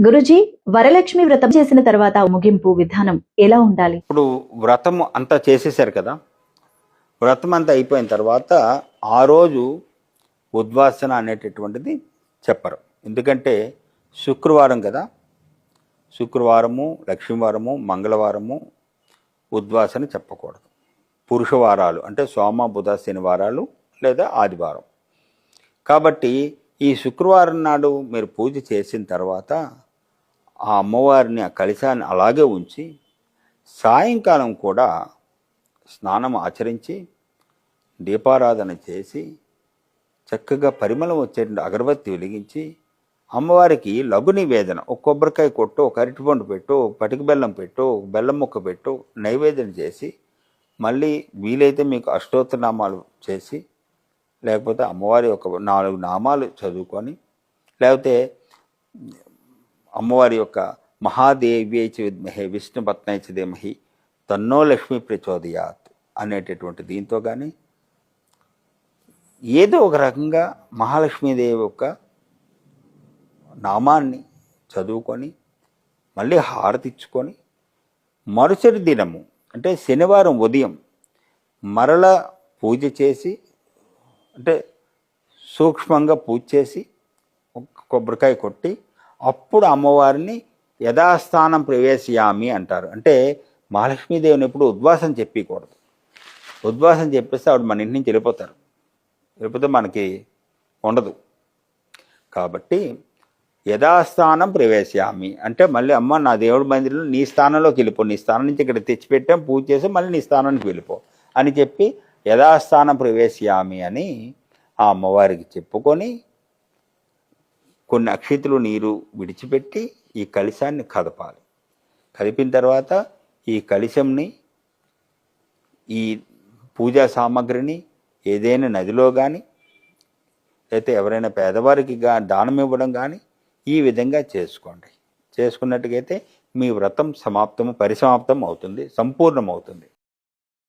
గురుజీ, వరలక్ష్మి వ్రతం చేసిన తర్వాత ముగింపు విధానం ఎలా ఉండాలి? ఇప్పుడు వ్రతం అంతా చేసేసారు కదా. వ్రతం అంతా అయిపోయిన తర్వాత ఆ రోజు ఉద్వాసన అనేటటువంటిది చెప్పరు. ఎందుకంటే శుక్రవారం కదా, శుక్రవారము, లక్ష్మీవారము, మంగళవారము ఉద్వాసన చెప్పకూడదు. పురుషవారాలు అంటే సోమ, బుధ, శనివారాలు లేదా ఆదివారం. కాబట్టి ఈ శుక్రవారం నాడు మీరు పూజ చేసిన తర్వాత ఆ అమ్మవారిని, ఆ కలశాన్ని అలాగే ఉంచి సాయంకాలం కూడా స్నానం ఆచరించి దీపారాధన చేసి చక్కగా పరిమళం వచ్చేటువంటి అగరబత్తి వెలిగించి అమ్మవారికి లఘు నివేదన, ఒక కొబ్బరికాయ కొట్టు, ఒక అరటిపండు పెట్టు, ఒక పటిక బెల్లం పెట్టు, ఒక బెల్లం ముక్క పెట్టు, నైవేద్యం చేసి మళ్ళీ వీలైతే మీకు అష్టోత్తరనామాలు చేసి, లేకపోతే అమ్మవారి యొక్క 4 నామాలు చదువుకొని, లేకపోతే అమ్మవారి యొక్క మహాదేవ్యై చ విద్మహే విష్ణుపత్నై చ ధీమహి తన్నో లక్ష్మీ ప్రచోదయాత్ అనేటటువంటి దీంతో కానీ ఏదో ఒక రకంగా మహాలక్ష్మీదేవి యొక్క నామాన్ని చదువుకొని మళ్ళీ హారతి ఇచ్చుకొని మరుసటి దినము అంటే శనివారం ఉదయం మరల పూజ చేసి, అంటే సూక్ష్మంగా పూజ చేసి కొబ్బరికాయ కొట్టి అప్పుడు అమ్మవారిని యథాస్థానం ప్రవేశయామి అంటారు. అంటే మహాలక్ష్మీదేవిని ఎప్పుడు ఉద్వాసం చెప్పకూడదు. ఉద్వాసం చెప్పేస్తే ఆవిడ మన ఇంటి నుంచి వెళ్ళిపోతారు, వెళ్ళిపోతే మనకి ఉండదు. కాబట్టి యథాస్థానం ప్రవేశయామి అంటే మళ్ళీ అమ్మ నా దేవుడి మందిరంలో నీ స్థానంలోకి వెళ్ళిపో, నీ స్థానం నుంచి ఇక్కడ తెచ్చిపెట్టాం, పూజ చేసి మళ్ళీ నీ స్థానానికి వెళ్ళిపో అని చెప్పి యథాస్థానం ప్రవేశయామి అని ఆ అమ్మవారికి చెప్పుకొని కొన్ని అక్షితులు నీరు విడిచిపెట్టి ఈ కలశాన్ని కదపాలి. కదిపిన తర్వాత ఈ కలశంని, ఈ పూజా సామాగ్రిని ఏదైనా నదిలో కానీ లేకపోతే ఎవరైనా పేదవారికి దానం ఇవ్వడం కానీ ఈ విధంగా చేసుకోండి. చేసుకున్నట్టుగైతే మీ వ్రతం పరిసమాప్తం అవుతుంది, సంపూర్ణమవుతుంది.